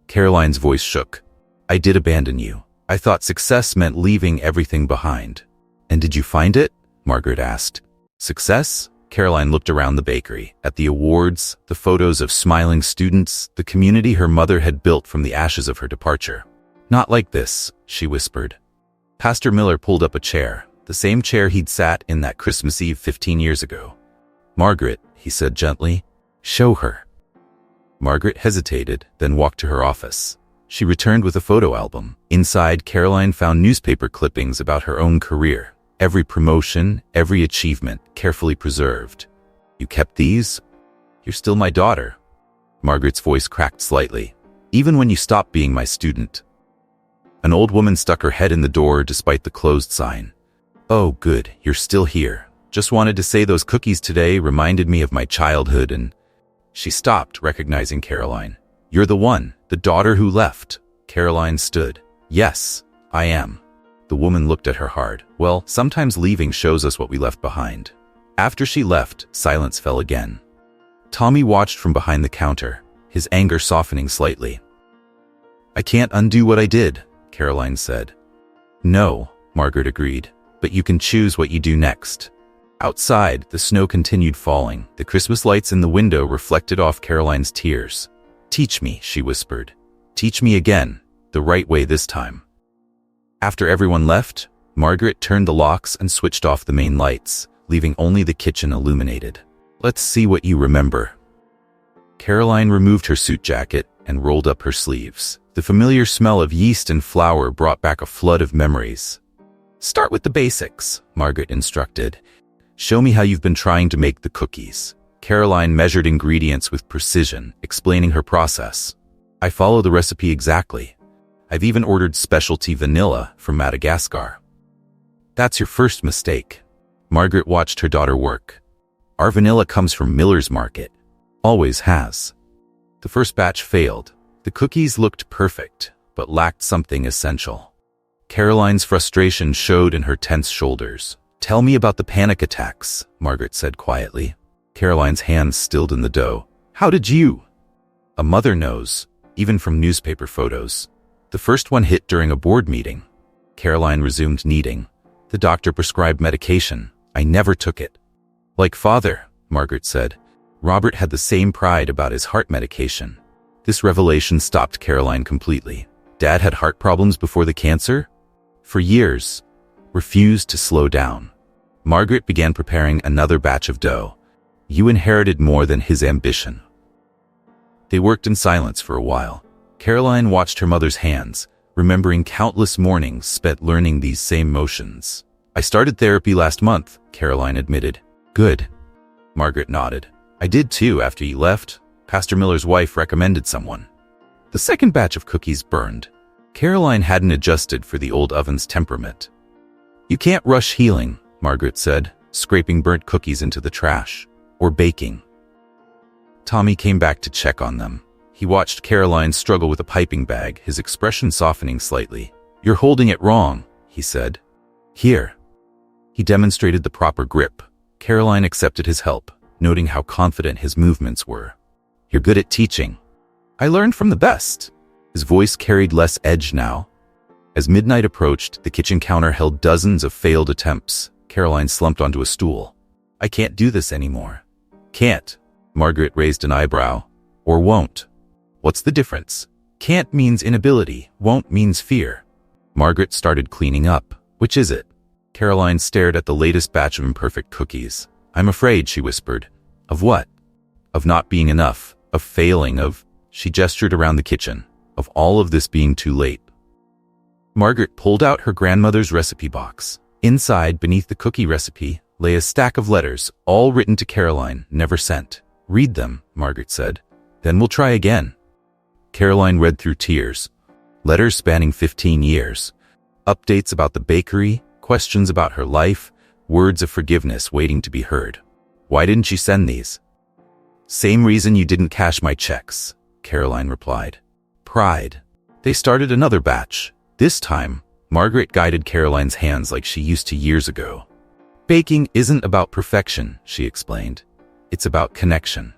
S1: Caroline's voice shook. I did abandon you. I thought success meant leaving everything behind. And did you find it? Margaret asked. Success? Caroline looked around the bakery, at the awards, the photos of smiling students, the community her mother had built from the ashes of her departure. Not like this, she whispered. Pastor Miller pulled up a chair, the same chair he'd sat in that Christmas Eve 15 years ago. Margaret, he said gently, show her. Margaret hesitated, then walked to her office. She returned with a photo album. Inside, Caroline found newspaper clippings about her own career. Every promotion, every achievement, carefully preserved. You kept these? You're still my daughter. Margaret's voice cracked slightly. Even when you stopped being my student. An old woman stuck her head in the door despite the closed sign. Oh, good, you're still here. Just wanted to say those cookies today reminded me of my childhood and... She stopped, recognizing Caroline. You're the one, the daughter who left. Caroline stood. Yes, I am. The woman looked at her hard. Well, sometimes leaving shows us what we left behind. After she left, silence fell again. Tommy watched from behind the counter, his anger softening slightly. I can't undo what I did, Caroline said. No, Margaret agreed, but you can choose what you do next. Outside, the snow continued falling. The Christmas lights in the window reflected off Caroline's tears. Teach me, she whispered. Teach me again, the right way this time. After everyone left, Margaret turned the locks and switched off the main lights, leaving only the kitchen illuminated. Let's see what you remember. Caroline removed her suit jacket and rolled up her sleeves. The familiar smell of yeast and flour brought back a flood of memories. Start with the basics, Margaret instructed. Show me how you've been trying to make the cookies. Caroline measured ingredients with precision, explaining her process. I follow the recipe exactly. I've even ordered specialty vanilla from Madagascar. That's your first mistake. Margaret watched her daughter work. Our vanilla comes from Miller's Market. Always has. The first batch failed. The cookies looked perfect, but lacked something essential. Caroline's frustration showed in her tense shoulders. Tell me about the panic attacks, Margaret said quietly. Caroline's hands stilled in the dough. How did you? A mother knows, even from newspaper photos. The first one hit during a board meeting. Caroline resumed kneading. The doctor prescribed medication. I never took it. Like father, Margaret said. Robert had the same pride about his heart medication. This revelation stopped Caroline completely. Dad had heart problems before the cancer? For years. Refused to slow down. Margaret began preparing another batch of dough. You inherited more than his ambition. They worked in silence for a while. Caroline watched her mother's hands, remembering countless mornings spent learning these same motions. I started therapy last month, Caroline admitted. Good. Margaret nodded. I did too after you left. Pastor Miller's wife recommended someone. The second batch of cookies burned. Caroline hadn't adjusted for the old oven's temperament. You can't rush healing, Margaret said, scraping burnt cookies into the trash. Or baking. Tommy came back to check on them. He watched Caroline struggle with a piping bag, his expression softening slightly. You're holding it wrong, he said. Here. He demonstrated the proper grip. Caroline accepted his help, noting how confident his movements were. You're good at teaching. I learned from the best. His voice carried less edge now. As midnight approached, the kitchen counter held dozens of failed attempts. Caroline slumped onto a stool. I can't do this anymore. Can't. Margaret raised an eyebrow. Or won't. What's the difference? Can't means inability, won't means fear. Margaret started cleaning up. Which is it? Caroline stared at the latest batch of imperfect cookies. I'm afraid, she whispered. Of what? Of not being enough, of failing, of... She gestured around the kitchen. Of all of this being too late. Margaret pulled out her grandmother's recipe box. Inside, beneath the cookie recipe, lay a stack of letters, all written to Caroline, never sent. Read them, Margaret said. Then we'll try again. Caroline read through tears. Letters spanning 15 years. Updates about the bakery, questions about her life, words of forgiveness waiting to be heard. Why didn't you send these? Same reason you didn't cash my checks, Caroline replied. Pride. They started another batch. This time, Margaret guided Caroline's hands like she used to years ago. Baking isn't about perfection, she explained. It's about connection.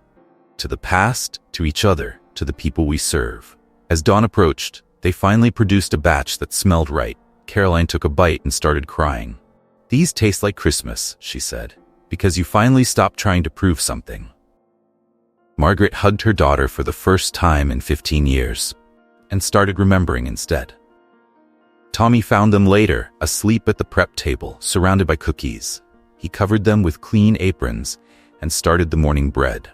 S1: To the past, to each other, to the people we serve. As dawn approached, they finally produced a batch that smelled right. Caroline took a bite and started crying. These taste like Christmas, she said, because you finally stopped trying to prove something. Margaret hugged her daughter for the first time in 15 years and started remembering instead. Tommy found them later, asleep at the prep table, surrounded by cookies. He covered them with clean aprons and started the morning bread.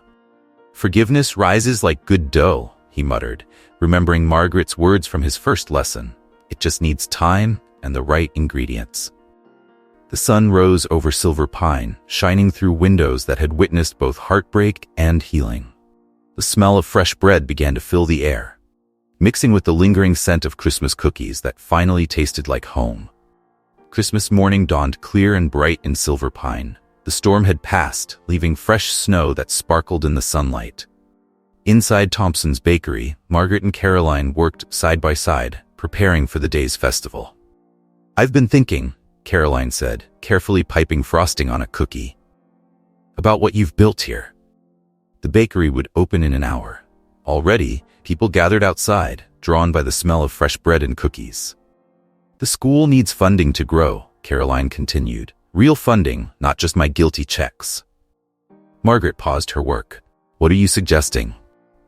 S1: Forgiveness rises like good dough, he muttered, remembering Margaret's words from his first lesson. It just needs time and the right ingredients. The sun rose over Silver Pine, shining through windows that had witnessed both heartbreak and healing. The smell of fresh bread began to fill the air, mixing with the lingering scent of Christmas cookies that finally tasted like home. Christmas morning dawned clear and bright in Silver Pine. The storm had passed, leaving fresh snow that sparkled in the sunlight. Inside Thompson's bakery, Margaret and Caroline worked side by side, preparing for the day's festival. I've been thinking, Caroline said, carefully piping frosting on a cookie, about what you've built here. The bakery would open in an hour. Already, people gathered outside, drawn by the smell of fresh bread and cookies. The school needs funding to grow, Caroline continued. Real funding, not just my guilty checks. Margaret paused her work. What are you suggesting?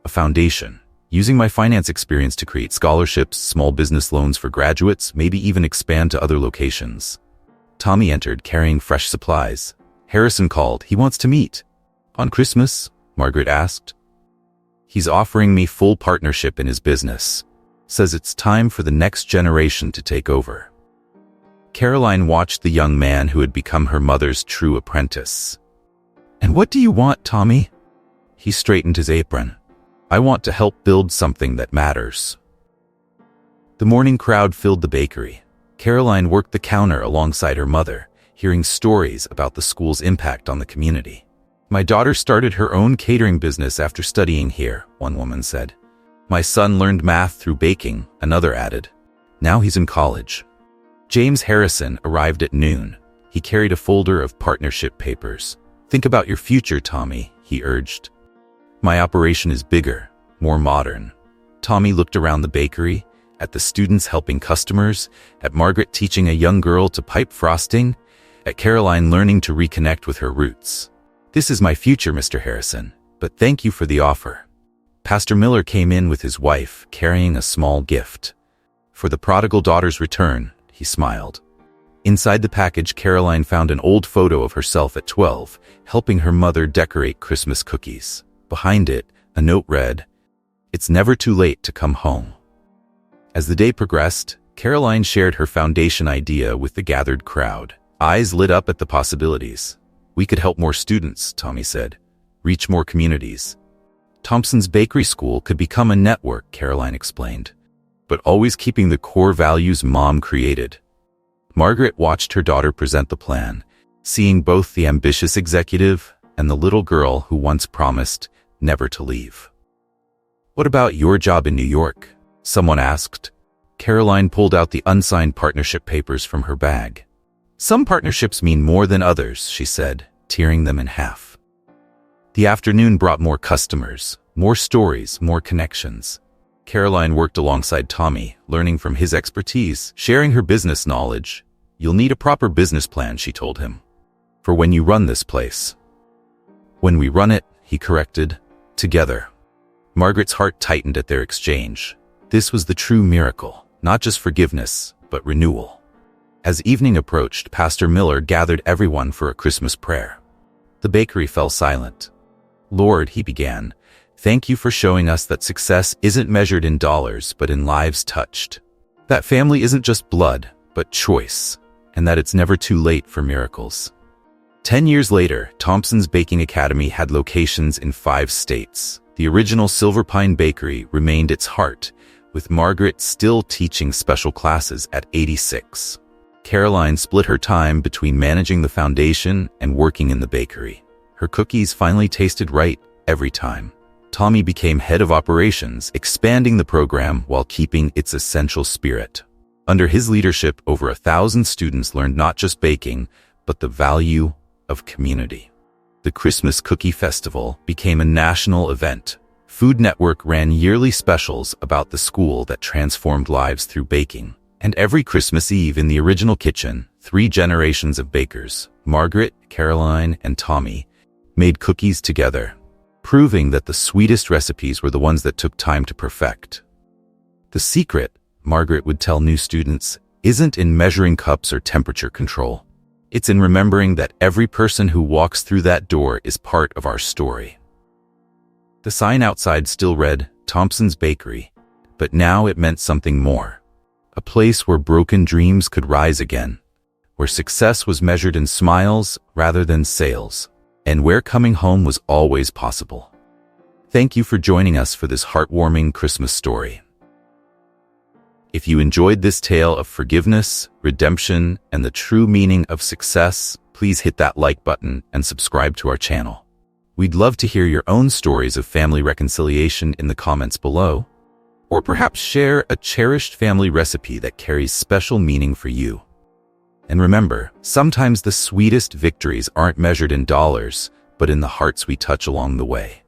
S1: A foundation. Using my finance experience to create scholarships, small business loans for graduates, maybe even expand to other locations. Tommy entered, carrying fresh supplies. Harrison called. He wants to meet. On Christmas? Margaret asked. He's offering me full partnership in his business. Says it's time for the next generation to take over. Caroline watched the young man who had become her mother's true apprentice. And what do you want, Tommy? He straightened his apron. I want to help build something that matters. The morning crowd filled the bakery. Caroline worked the counter alongside her mother, hearing stories about the school's impact on the community. My daughter started her own catering business after studying here, one woman said. My son learned math through baking, another added. Now he's in college. James Harrison arrived at noon. He carried a folder of partnership papers. Think about your future, Tommy, he urged. My operation is bigger, more modern. Tommy looked around the bakery, at the students helping customers, at Margaret teaching a young girl to pipe frosting, at Caroline learning to reconnect with her roots. This is my future, Mr. Harrison, but thank you for the offer. Pastor Miller came in with his wife, carrying a small gift. For the prodigal daughter's return, he smiled. Inside the package, Caroline found an old photo of herself at 12, helping her mother decorate Christmas cookies. Behind it, a note read, "It's never too late to come home." As the day progressed, Caroline shared her foundation idea with the gathered crowd. Eyes lit up at the possibilities. We could help more students, Tommy said. Reach more communities. Thompson's Bakery School could become a network, Caroline explained, but always keeping the core values Mom created. Margaret watched her daughter present the plan, seeing both the ambitious executive and the little girl who once promised never to leave. What about your job in New York? Someone asked. Caroline pulled out the unsigned partnership papers from her bag. Some partnerships mean more than others, she said, tearing them in half. The afternoon brought more customers, more stories, more connections. Caroline worked alongside Tommy, learning from his expertise, sharing her business knowledge. You'll need a proper business plan, she told him. For when you run this place. When we run it, he corrected, together. Margaret's heart tightened at their exchange. This was the true miracle, not just forgiveness, but renewal. As evening approached, Pastor Miller gathered everyone for a Christmas prayer. The bakery fell silent. Lord, he began, thank you for showing us that success isn't measured in dollars, but in lives touched. That family isn't just blood, but choice, and that it's never too late for miracles. 10 years later, Thompson's Baking Academy had locations in 5 states. The original Silver Pine Bakery remained its heart, with Margaret still teaching special classes at 86. Caroline split her time between managing the foundation and working in the bakery. Her cookies finally tasted right every time. Tommy became head of operations, expanding the program while keeping its essential spirit. Under his leadership, over 1,000 students learned not just baking, but the value of community. The Christmas Cookie Festival became a national event. Food Network ran yearly specials about the school that transformed lives through baking. And every Christmas Eve in the original kitchen, 3 generations of bakers, Margaret, Caroline, and Tommy, made cookies together, proving that the sweetest recipes were the ones that took time to perfect. The secret, Margaret would tell new students, isn't in measuring cups or temperature control. It's in remembering that every person who walks through that door is part of our story. The sign outside still read, Thompson's Bakery, but now it meant something more. A place where broken dreams could rise again, where success was measured in smiles rather than sales, and where coming home was always possible. Thank you for joining us for this heartwarming Christmas story. If you enjoyed this tale of forgiveness, redemption, and the true meaning of success, please hit that like button and subscribe to our channel. We'd love to hear your own stories of family reconciliation in the comments below. Or perhaps share a cherished family recipe that carries special meaning for you. And remember, sometimes the sweetest victories aren't measured in dollars, but in the hearts we touch along the way.